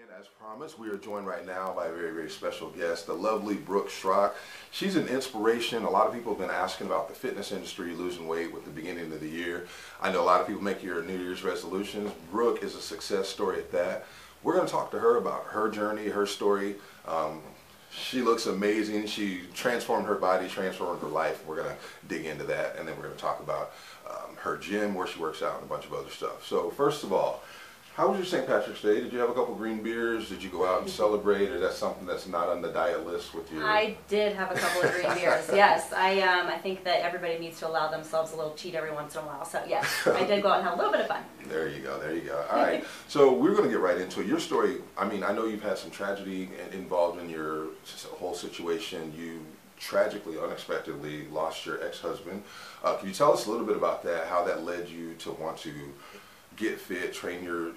And as promised, we are joined right now by a very, very special guest, the lovely Brooke Schrock. She's an inspiration. A lot of people have been asking about the fitness industry, losing weight with the beginning of the year. I know a lot of people make your New Year's resolutions. Brooke is a success story at that. We're going to talk to her about her journey, her story. She looks amazing. She transformed her body, transformed her life. We're going to dig into that, and then we're going to talk about her gym, where she works out, and a bunch of other stuff. So first of all, how was your St. Patrick's Day? Did you have a couple green beers? Did you go out and celebrate? Or is that something that's not on the diet list with you? I did have a couple of green beers, yes. I think that everybody needs to allow themselves a little cheat every once in a while. So yes, I did go out and have a little bit of fun. There you go, there you go. All right, so we're going to get right into it. Your story, I mean, I know you've had some tragedy involved in your whole situation. You tragically, unexpectedly lost your ex-husband. Can you tell us a little bit about that, how that led you to want to get fit, train your,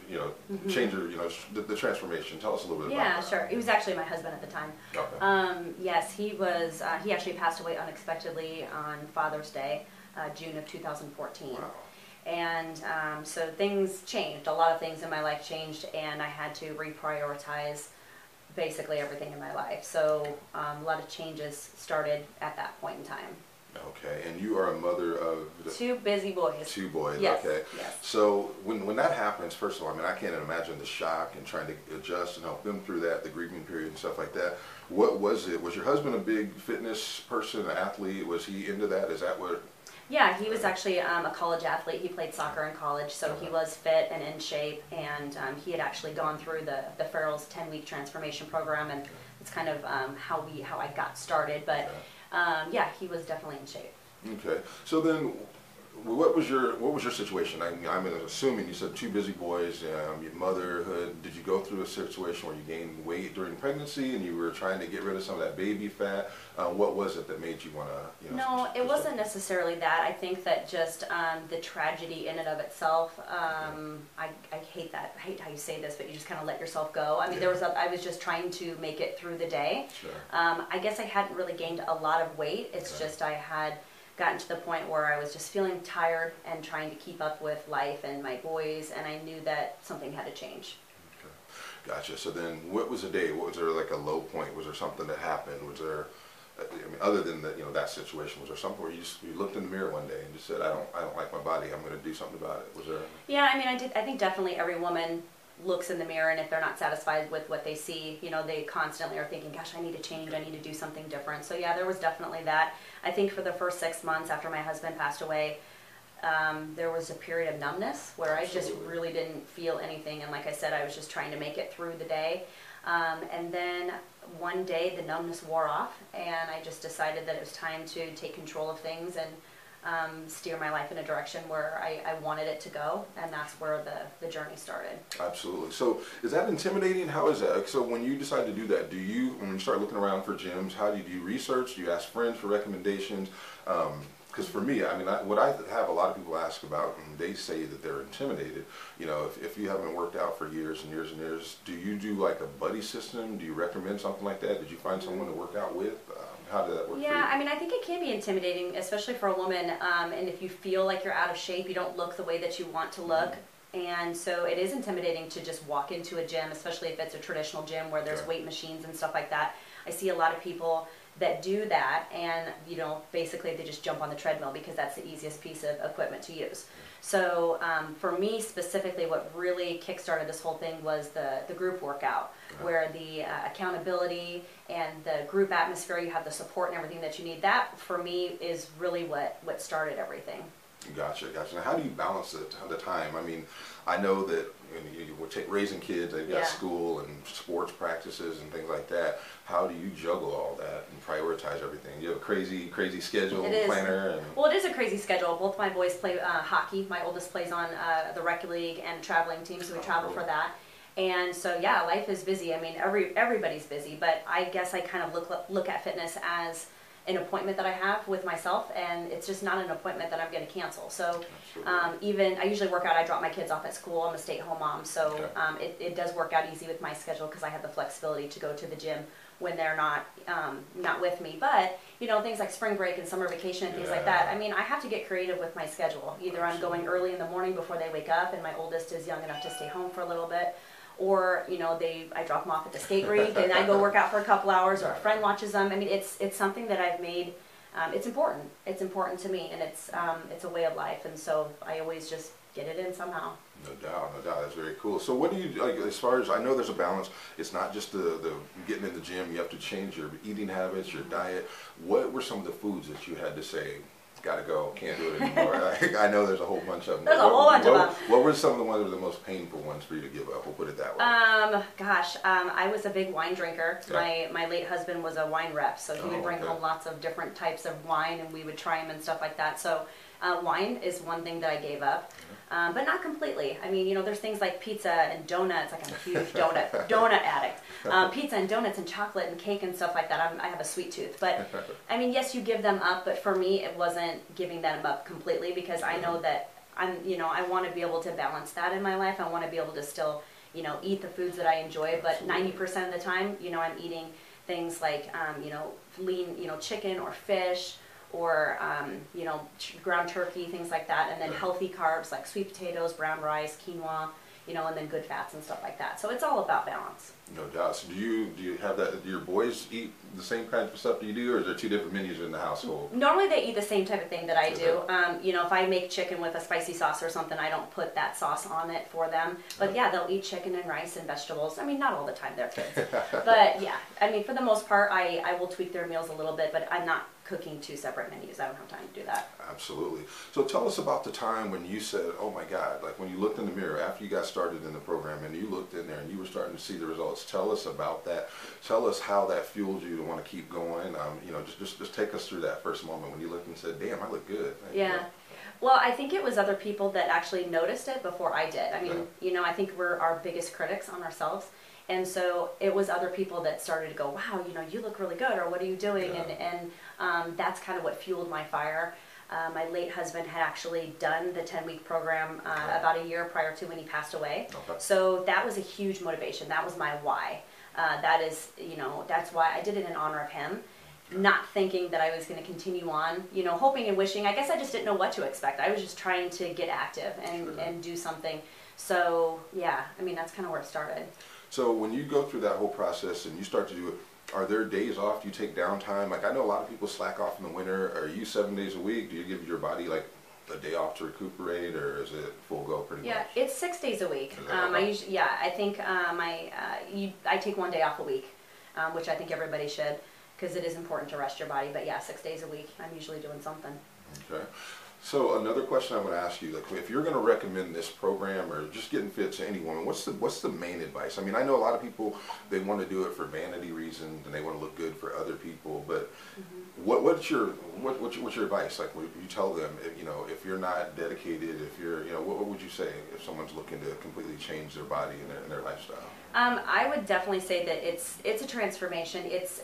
change your, the transformation? Tell us a little bit about that. Yeah, sure. He was actually my husband at the time. Okay. Yes, he was, he actually passed away unexpectedly on Father's Day, June of 2014. Wow. And so things changed. A lot of things in my life changed, and I had to reprioritize basically everything in my life. So a lot of changes started at that point in time. Okay, and you are a mother of two busy boys. Two boys. Yes. Okay. Yes. So when that happens, first of all, I mean, I can't imagine the shock and trying to adjust and help them through that, the grieving period and stuff like that. What was it? Was your husband a big fitness person, an athlete? Was he into that? Is that what? Yeah, he was actually a college athlete. He played soccer in college, so he was fit and in shape, and he had actually gone through the Farrell's 10-week transformation program, and it's kind of how I got started. But yeah, he was definitely in shape. Okay, so then, what was your situation? I'm assuming you said two busy boys, your motherhood. Did you go through a situation where you gained weight during pregnancy and you were trying to get rid of some of that baby fat? What was it that made you want to? No, it wasn't necessarily that. I think that just the tragedy in and of itself. I hate that. I hate how you say this, but you just kind of let yourself go. I mean, I was just trying to make it through the day. Sure. I guess I hadn't really gained a lot of weight. It's just I had gotten to the point where I was just feeling tired and trying to keep up with life and my boys, and I knew that something had to change. Okay. Gotcha. So then what was the day? Was there like a low point? Was there something that happened? Was there, I mean, other than that, that situation, was there something where you looked in the mirror one day and just said, I don't like my body, I'm going to do something about it? Was there? Yeah, I mean, I think definitely every woman looks in the mirror, and if they're not satisfied with what they see, they constantly are thinking, gosh, I need to change, I need to do something different. So yeah, there was definitely that. I think for the first 6 months after my husband passed away, there was a period of numbness where I just really didn't feel anything, and like I said, I was just trying to make it through the day. And then one day the numbness wore off, and I just decided that it was time to take control of things and steer my life in a direction where I wanted it to go, and that's where the journey started. Absolutely. So is that intimidating? How is that? So when you decide to do that, when you start looking around for gyms, how do you research? Do you ask friends for recommendations? Because for me, I mean, what I have a lot of people ask about, and they say that they're intimidated. If you haven't worked out for years and years and years, do you do like a buddy system? Do you recommend something like that? Did you find someone to work out with? How did that work for you? Yeah, I mean, I think it can be intimidating, especially for a woman, and if you feel like you're out of shape, you don't look the way that you want to look. And so it is intimidating to just walk into a gym, especially if it's a traditional gym where there's weight machines and stuff like that. I see a lot of people that do that, and basically they just jump on the treadmill because that's the easiest piece of equipment to use. So for me specifically, what really kickstarted this whole thing was the group workout, where the accountability and the group atmosphere, you have the support and everything that you need. That for me is really what started everything. Gotcha, gotcha. Now, how do you balance the time? I mean, I know that you would take raising kids, they've got school and sports practices and things like that. How do you juggle all that and prioritize everything? You have a crazy schedule, planner? Well, it is a crazy schedule. Both my boys play hockey. My oldest plays on the rec league and traveling team, so we travel for that. And so, yeah, life is busy. I mean, everybody's busy, but I guess I kind of look at fitness as an appointment that I have with myself, and it's just not an appointment that I'm going to cancel. So even I usually work out, I drop my kids off at school, I'm a stay-at-home mom, so it does work out easy with my schedule because I have the flexibility to go to the gym when they're not with me. But things like spring break and summer vacation and things like that, I mean, I have to get creative with my schedule. Either I'm going early in the morning before they wake up and my oldest is young enough to stay home for a little bit, or I drop them off at the skate rink and I go work out for a couple hours, or a friend watches them. I mean, it's something that I've made. It's important. It's important to me, and it's a way of life, and so I always just get it in somehow. No doubt, no doubt. That's very cool. So what do you, like, as far as, I know there's a balance. It's not just the getting in the gym. You have to change your eating habits, your diet. What were some of the foods that you had to say, gotta go, can't do it anymore? I know there's a whole bunch of them. There's a whole bunch of them. What were some of the ones that were the most painful ones for you to give up? We'll put it that way. I was a big wine drinker. Yeah. My late husband was a wine rep, so he would bring home lots of different types of wine, and we would try them and stuff like that. So wine is one thing that I gave up. But not completely. I mean, there's things like pizza and donuts. Like, I'm a huge donut addict. Pizza and donuts and chocolate and cake and stuff like that. I have a sweet tooth. But, I mean, yes, you give them up. But for me, it wasn't giving them up completely, because I know that I want to be able to balance that in my life. I want to be able to still, eat the foods that I enjoy. But 90% of the time, I'm eating things like, lean, chicken or fish, or ground turkey, things like that, and then healthy carbs like sweet potatoes, brown rice, quinoa, and then good fats and stuff like that. So it's all about balance. No doubt. So do you have that? Do your boys eat the same kind of stuff you do, or is there two different menus in the household? Normally they eat the same type of thing that I do. If I make chicken with a spicy sauce or something, I don't put that sauce on it for them. But yeah, they'll eat chicken and rice and vegetables. I mean, not all the time, they're kids. But yeah, I mean, for the most part, I will tweak their meals a little bit, but I'm not cooking two separate menus. I don't have time to do that. Absolutely. So tell us about the time when you said, oh my God, like when you looked in the mirror after you got started in the program and you looked in there and you were starting to see the results. Tell us about that. Tell us how that fueled you to want to keep going. Just take us through that first moment when you looked and said, damn, I look good. Yeah. Well, I think it was other people that actually noticed it before I did. I mean, I think we're our biggest critics on ourselves. And so it was other people that started to go, wow, you look really good, or what are you doing? Yeah. And that's kind of what fueled my fire. My late husband had actually done the 10-week program about a year prior to when he passed away. Okay. So that was a huge motivation. That was my why. That's why I did it in honor of him. Not thinking that I was going to continue on, hoping and wishing. I guess I just didn't know what to expect. I was just trying to get active and do something. So yeah, I mean, that's kind of where it started. So when you go through that whole process and you start to do it, are there days off? Do you take downtime? Like, I know a lot of people slack off in the winter. Are you 7 days a week? Do you give your body like a day off to recuperate, or is it full go pretty much? Yeah, it's 6 days a week. I think I take 1 day off a week, which I think everybody should, because it is important to rest your body. But yeah, 6 days a week, I'm usually doing something. Okay. So another question I'm going to ask you, like, if you're going to recommend this program or just getting fit to any woman, what's the main advice? I mean, I know a lot of people, they want to do it for vanity reasons and they want to look good for other people, but what's your advice? Like, what you tell them, if you're not dedicated, if you're, what would you say if someone's looking to completely change their body and their lifestyle? I would definitely say that it's a transformation. It's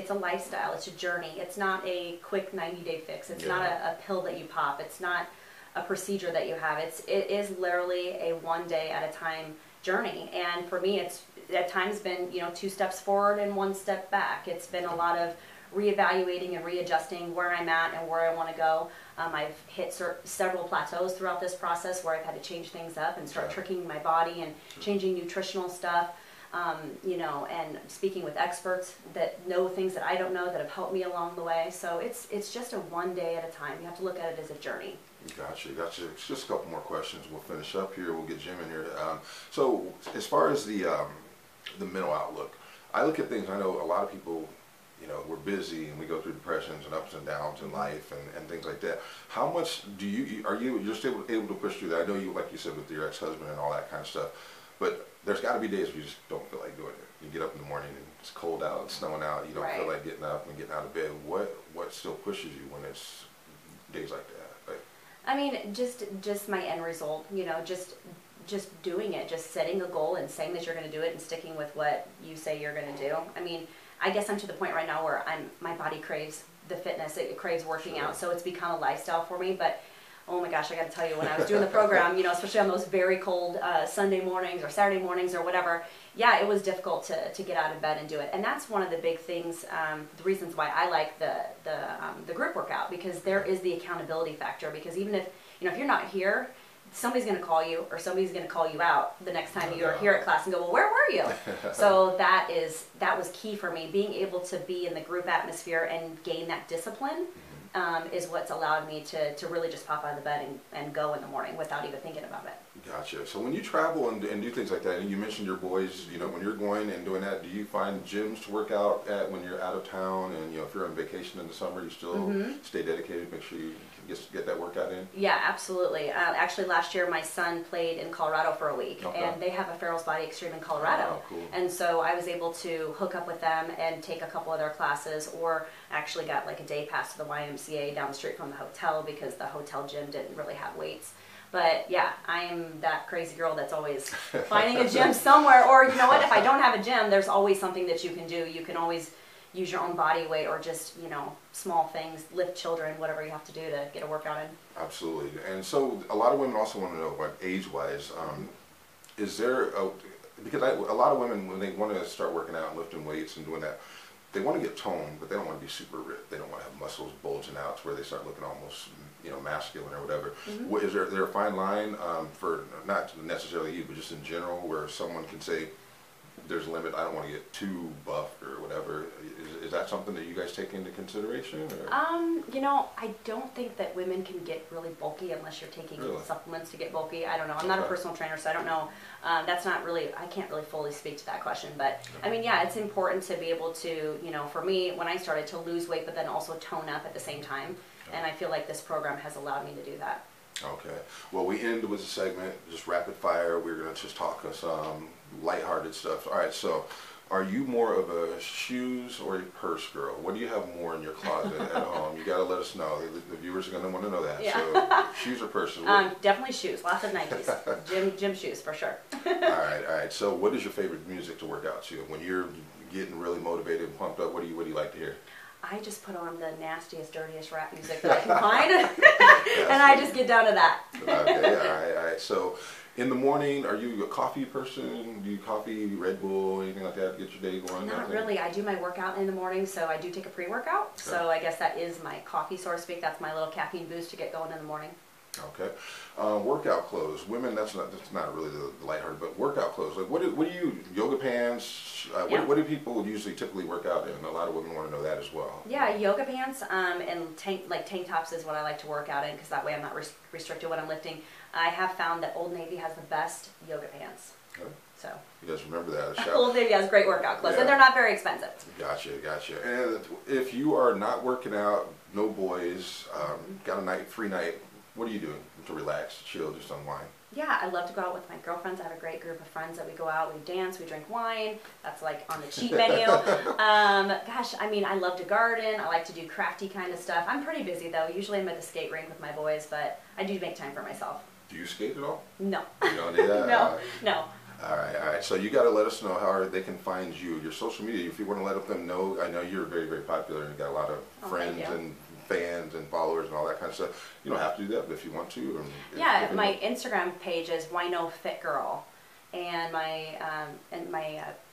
a lifestyle. It's a journey. It's not a quick 90-day fix. It's not a pill that you pop. It's not a procedure that you have. It is literally a 1 day at a time journey. And for me, it's at times been 2 steps forward and 1 step back. It's been a lot of reevaluating and readjusting where I'm at and where I want to go. I've hit several plateaus throughout this process where I've had to change things up and start tricking my body and changing nutritional stuff, and speaking with experts that know things that I don't know that have helped me along the way. So it's just a 1 day at a time. You have to look at it as a journey. Gotcha. It's just a couple more questions. We'll finish up here. We'll get Jim in here. So as far as the mental outlook, I look at things, I know a lot of people, we're busy and we go through depressions and ups and downs in life and things like that. How much are you just able to push through that? I know you, like you said, with your ex-husband and all that kind of stuff, but there's got to be days where you just don't feel like doing it. You get up in the morning and it's cold out, it's snowing out, you don't feel like getting up and getting out of bed. What still pushes you when it's days like that? Like, I mean, just my end result, just doing it, just setting a goal and saying that you're going to do it and sticking with what you say you're going to do. I mean, I guess I'm to the point right now where my body craves the fitness, it craves working out, so it's become a lifestyle for me. But oh my gosh, I got to tell you, when I was doing the program, especially on those very cold Sunday mornings or Saturday mornings or whatever, yeah, it was difficult to get out of bed and do it. And that's one of the big things, the reasons why I like the group workout, because there is the accountability factor. Because even if if you're not here, somebody's going to call you, or somebody's going to call you out the next time you're here at class and go, well, where were you? So that was key for me. Being able to be in the group atmosphere and gain that discipline is what's allowed me to really just pop out of the bed and go in the morning without even thinking about it. Gotcha. So when you travel and do things like that, and you mentioned your boys, you know, when you're going and doing that, do you find gyms to work out at when you're out of town? And, you know, if you're on vacation in the summer, you still stay dedicated, make sure you get that workout in? Yeah, absolutely. Actually, last year my son played in Colorado for a week, and they have a Farrell's Body Extreme in Colorado. Oh, cool. And so I was able to hook up with them and take a couple of their classes, or actually got like a day pass to the YMCA down the street from the hotel because the hotel gym didn't really have weights. But yeah, I am that crazy girl that's always finding a gym somewhere. Or you know what, if I don't have a gym, there's always something that you can do. You can always use your own body weight, or just, you know, small things, lift children, whatever you have to do to get a workout in. Absolutely. And so a lot of women also want to know, like, age-wise, is there because a lot of women, when they want to start working out and lifting weights and doing that, they want to get toned, but they don't want to be super ripped. They don't want to have muscles bulging out to where they start looking almost, you know, masculine or whatever. Is there a fine line for, not necessarily you, but just in general, where someone can say, there's a limit, I don't want to get too buffed or whatever? Is that something that you guys take into consideration? Or? You know, I don't think that women can get really bulky unless you're taking supplements to get bulky. I don't know. I'm not a personal trainer, so I don't know. That's not really, I can't really fully speak to that question. But I mean, yeah, it's important to be able to, you know, for me, when I started, to lose weight, but then also tone up at the same time. And I feel like this program has allowed me to do that. Okay. Well, we end with a segment, just rapid fire. We're going to just talk some lighthearted stuff. All right, so are you more of a shoes or a purse girl? What do you have more in your closet at home? You got to let us know. The viewers are going to want to know that. Yeah. So shoes or purses? Definitely shoes. Lots of Nikes. Gym shoes for sure. All right. So what is your favorite music to work out to? When you're getting really motivated and pumped up, what do you like to hear? I just put on the nastiest, dirtiest rap music that I can find, and I just get down to that. Okay, all right. So, in the morning, are you a coffee person? Do you coffee, Red Bull, anything like that to get your day going? Not really. I do my workout in the morning, so I do take a pre-workout. Okay. So I guess that is my coffee, so to speak. That's my little caffeine boost to get going in the morning. Okay. Workout clothes. Women, that's not really the lighthearted, but workout clothes. Like, what do you, yoga pants? What do people usually typically work out in? A lot of women want to know that as well. Yeah, yoga pants and tank tops is what I like to work out in, because that way I'm not restricted when I'm lifting. I have found that Old Navy has the best yoga pants. Okay. So you guys remember that? Old Navy has great workout clothes, and they're not very expensive. Gotcha. And if you are not working out, no boys, got a free night, what are you doing to relax, chill, just unwind? Yeah, I love to go out with my girlfriends. I have a great group of friends that we go out, we dance, we drink wine. That's like on the cheat menu. Gosh, I mean, I love to garden. I like to do crafty kind of stuff. I'm pretty busy though. Usually I'm at the skate rink with my boys, but I do make time for myself. Do you skate at all? No. You don't do that? No. All right. So you got to let us know how they can find you, your social media. If you want to let them know, I know you're very, very popular and you got a lot of friends and fans and followers and all that kind of stuff. You don't have to do that, but if you want to. Yeah, my Instagram page is Wino Fit Girl, and my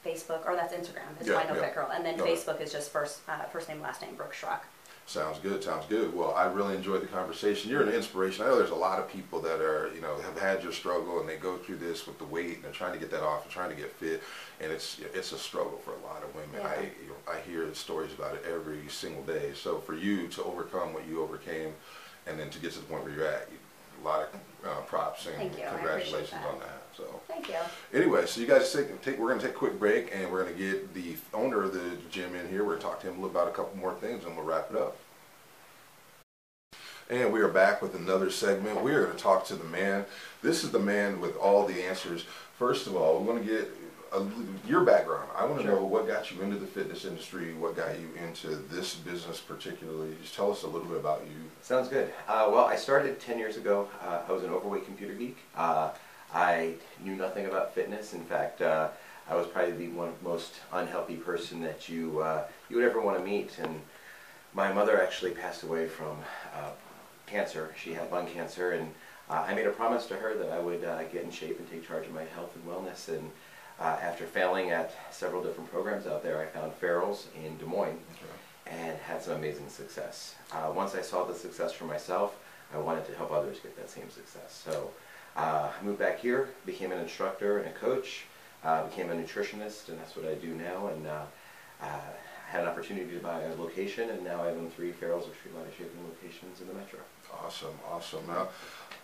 Facebook, or that's Instagram, is Wino Fit Girl, and then Facebook is just first name, last name, Brooke Schrock. Sounds good. Well, I really enjoyed the conversation. You're an inspiration. I know there's a lot of people that are, have had your struggle and they go through this with the weight and they're trying to get that off and trying to get fit, and it's a struggle for a lot of women. Yeah. I hear stories about it every single day. So for you to overcome what you overcame and then to get to the point where you're at, a lot of props and congratulations on that. So thank you. Anyway, so you guys we're going to take a quick break, and we're going to get the owner of the gym in here. We're going to talk to him about a couple more things, and we'll wrap it up. And we are back with another segment. We are going to talk to the man. This is the man with all the answers. First of all, we want to get your background. I want to know what got you into the fitness industry, what got you into this business particularly. Just tell us a little bit about you. Sounds good. Well, I started 10 years ago. I was an overweight computer geek. I knew nothing about fitness. In fact, I was probably the most unhealthy person that you would ever want to meet. And my mother actually passed away from cancer. She had lung cancer, and I made a promise to her that I would get in shape and take charge of my health and wellness. And after failing at several different programs out there, I found Farrell's in Des Moines and had some amazing success. Once I saw the success for myself, I wanted to help others get that same success. So I moved back here, became an instructor and a coach, became a nutritionist, and that's what I do now. And had an opportunity to buy a location, and now I own 3 Farrell's Extreme Body Shaping locations in the metro. Awesome, awesome. Now,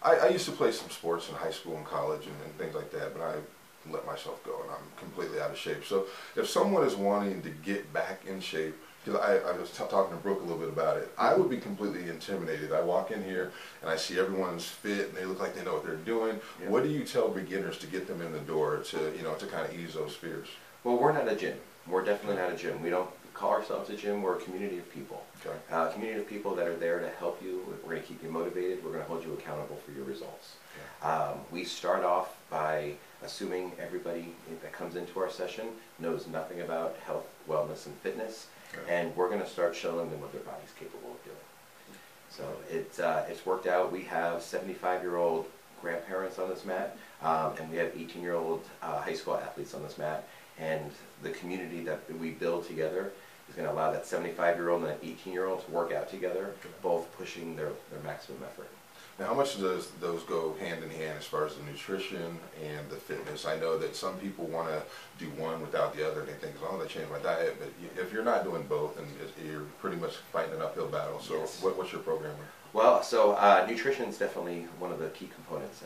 I used to play some sports in high school and college and things like that, but I let myself go and I'm completely out of shape. So if someone is wanting to get back in shape, because I was talking to Brooke a little bit about it, I would be completely intimidated. I walk in here and I see everyone's fit and they look like they know what they're doing. Yeah. What do you tell beginners to get them in the door to, to kind of ease those fears? Well, we're not a gym. We're definitely not a gym. We don't call ourselves a gym. We're a community of people. Okay. A community of people that are there to help you. We're going to keep you motivated. We're going to hold you accountable for your results. Okay. We start off by assuming everybody that comes into our session knows nothing about health, wellness, and fitness. Okay. And we're going to start showing them what their body's capable of doing. So it's worked out. We have 75-year-old grandparents on this mat, and we have 18-year-old high school athletes on this mat. And the community that we build together is going to allow that 75-year-old and that 18-year-old to work out together, both pushing their maximum effort. Now, how much does those go hand in hand as far as the nutrition and the fitness? I know that some people want to do one without the other, and they think, oh, they changed my diet. But if you're not doing both, then you're pretty much fighting an uphill battle. So Yes. what's your program? Well, so nutrition is definitely one of the key components.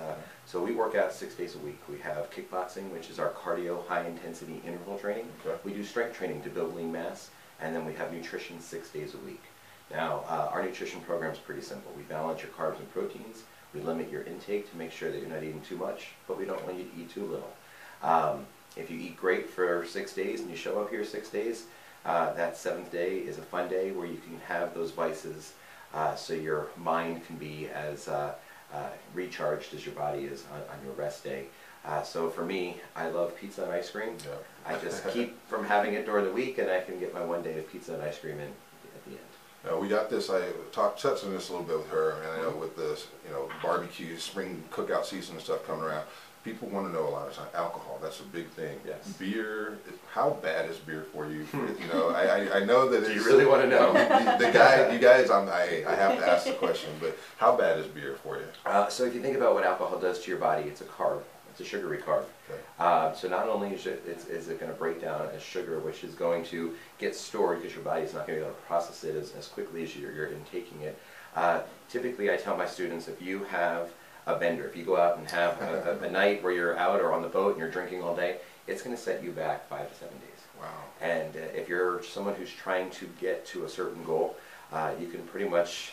So we work out 6 days a week. We have kickboxing, which is our cardio, high-intensity interval training. Okay. We do strength training to build lean mass, and then we have nutrition 6 days a week. Now, our nutrition program is pretty simple. We balance your carbs and proteins. We limit your intake to make sure that you're not eating too much, but we don't want you to eat too little. If you eat great for 6 days and you show up here 6 days, that 7th day is a fun day where you can have those vices so your mind can be as recharged as your body is on your rest day. So for me, I love pizza and ice cream. Yeah. I just keep from having it during the week, and I can get my one day of pizza and ice cream in at the end. Now, we got this. I touched on this a little bit with her, and I know with the barbecue, spring cookout season and stuff coming around, people want to know a lot of time. Alcohol, that's a big thing. Yes. Beer, how bad is beer for you? I know that it's... Do you really want to know? You guys, I have to ask the question, but how bad is beer for you? So if you think about what alcohol does to your body, it's a carb. It's a sugary carb. Okay. So not only is it going to break down as sugar, which is going to get stored because your body's not going to be able to process it as quickly as you're intaking it. Typically, I tell my students, if you have a bender, if you go out and have a night where you're out or on the boat and you're drinking all day, it's going to set you back 5 to 7 days. Wow. And if you're someone who's trying to get to a certain goal, you can pretty much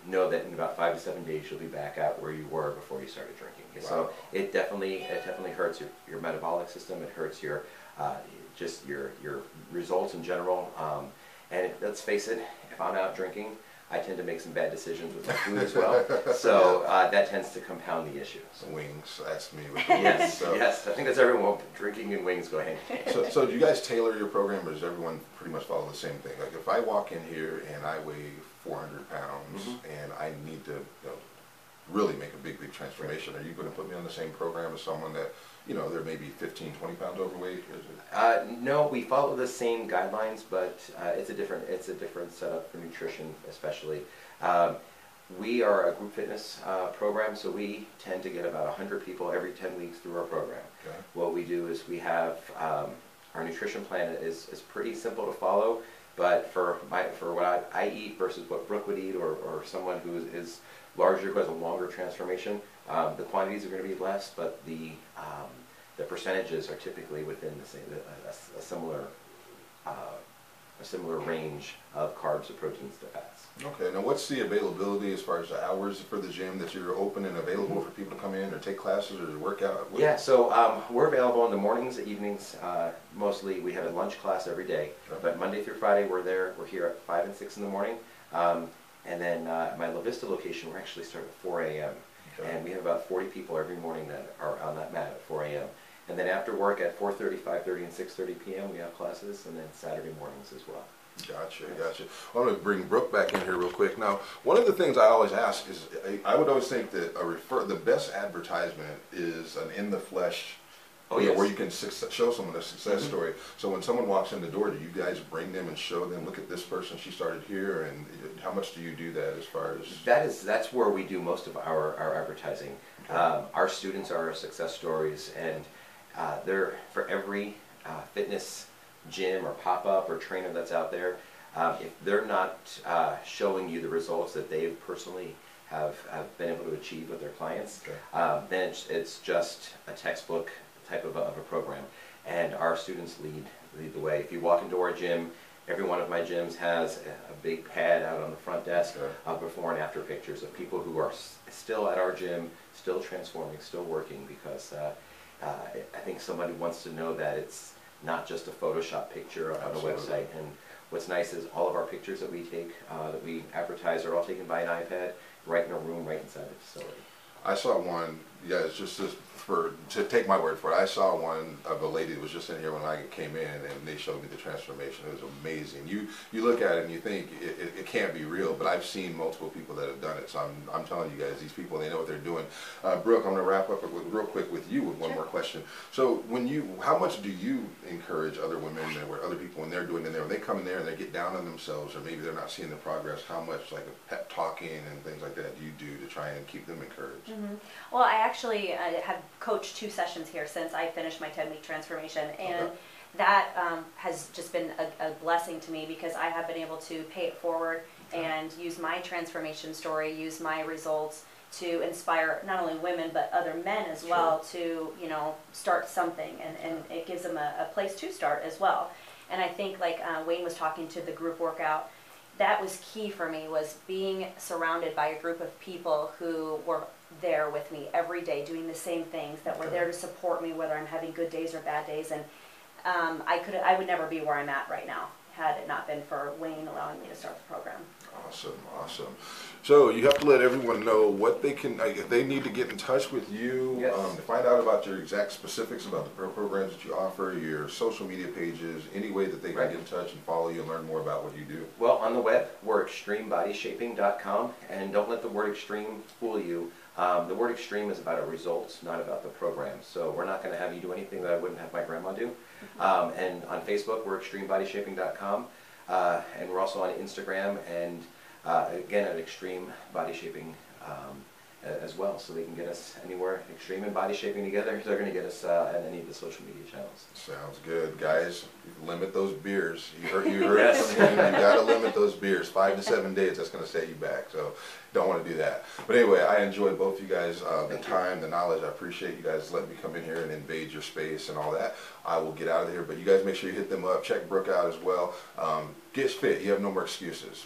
know that in about 5 to 7 days you'll be back out where you were before you started drinking. Wow. So it definitely hurts your metabolic system. It hurts your just your results in general. And let's face it, if I'm out drinking, I tend to make some bad decisions with my food as well. So that tends to compound the issue. So, Wings, that's me. With yes, so, yes. I think that's everyone. Drinking and wings go hand in hand. So do you guys tailor your program, or does everyone pretty much follow the same thing? Like if I walk in here and I weigh 400 pounds and I need to really make a big transformation, are you going to put me on the same program as someone that, they're maybe 15, 20 pounds overweight? No, we follow the same guidelines, but it's a different setup for nutrition, especially. We are a group fitness program, so we tend to get about 100 people every 10 weeks through our program. Okay. What we do is we have our nutrition plan is pretty simple to follow, but for what I eat versus what Brooke would eat, or someone who is larger, who has a longer transformation, the quantities are going to be less, but the percentages are typically within the same, a similar range of carbs to proteins to fats. Okay, now what's the availability as far as the hours for the gym that you're open and available for people to come in or take classes or work out? Yeah, so we're available in the mornings, evenings. Mostly we have a lunch class every day, but Monday through Friday we're there. We're here at 5 and 6 in the morning. And then at my La Vista location, we're actually starting at 4 a.m. Okay. And we have about 40 people every morning that are on that mat at 4 a.m. And then after work at 4:30, 5:30, and 6:30 p.m. we have classes, and then Saturday mornings as well. Gotcha. Well, I'm going to bring Brooke back in here real quick. Now, one of the things I always ask is, I would always think that the best advertisement is an in the flesh Oh, you know, yes. where you can show someone a success story. So when someone walks in the door, do you guys bring them and show them, look at this person, she started here, and how much do you do that as far as? That's where we do most of our advertising. Our students are our success stories, and they're for every fitness gym or pop-up or trainer that's out there. If they're not showing you the results that they've personally have been able to achieve with their clients, then it's just a textbook type of a program. And our students lead the way. If you walk into our gym, every one of my gyms has a big pad out on the front desk of before and after pictures of people who are still at our gym, still transforming, still working, because I think somebody wants to know that it's not just a Photoshop picture on a website. And what's nice is all of our pictures that we take, that we advertise, are all taken by an iPad, right in a room, right inside the facility. I saw one, it's just to take my word for it, I saw one of a lady that was just in here when I came in, and they showed me the transformation. It was amazing. You look at it and you think it can't be real, but I've seen multiple people that have done it, so I'm telling you guys, these people, they know what they're doing. Brooke, I'm going to wrap up real quick with you with one more question. So how much do you encourage other women or other people when they're doing it there, when they come in there and they get down on themselves, or maybe they're not seeing the progress, how much like a pep talking and things like that do you do to try and keep them encouraged? Well, I actually have coached 2 sessions here since I finished my 10-week transformation, and that has just been a blessing to me, because I have been able to pay it forward and use my transformation story, use my results to inspire not only women but other men as well to, you know, start something, and it gives them a place to start as well. And I think, like Wayne was talking to the group workout, that was key for me, was being surrounded by a group of people who were there with me every day doing the same things, that were there to support me whether I'm having good days or bad days. And I would never be where I'm at right now had it not been for Wayne allowing me to start the program. Awesome. So you have to let everyone know what they can, if they need to get in touch with you, to find out about your exact specifics about the programs that you offer, your social media pages, any way that they can get in touch and follow you and learn more about what you do. Well, on the web, we're extremebodyshaping.com, and don't let the word extreme fool you. The word extreme is about a result, not about the program. So we're not going to have you do anything that I wouldn't have my grandma do. And on Facebook, we're extremebodyshaping.com. And we're also on Instagram, and again at Extreme Body Shaping as well. So they can get us anywhere. Extreme and Body Shaping together, they're going to get us on any of the social media channels. Sounds good. Guys, limit those beers. You heard it from him. You got to limit those beers. 5 to 7 days, that's going to set you back. So don't want to do that. But anyway, I enjoyed both you guys, the time, the knowledge. I appreciate you guys letting me come in here and invade your space and all that. I will get out of here, but you guys make sure you hit them up. Check Brooke out as well. Get fit. You have no more excuses.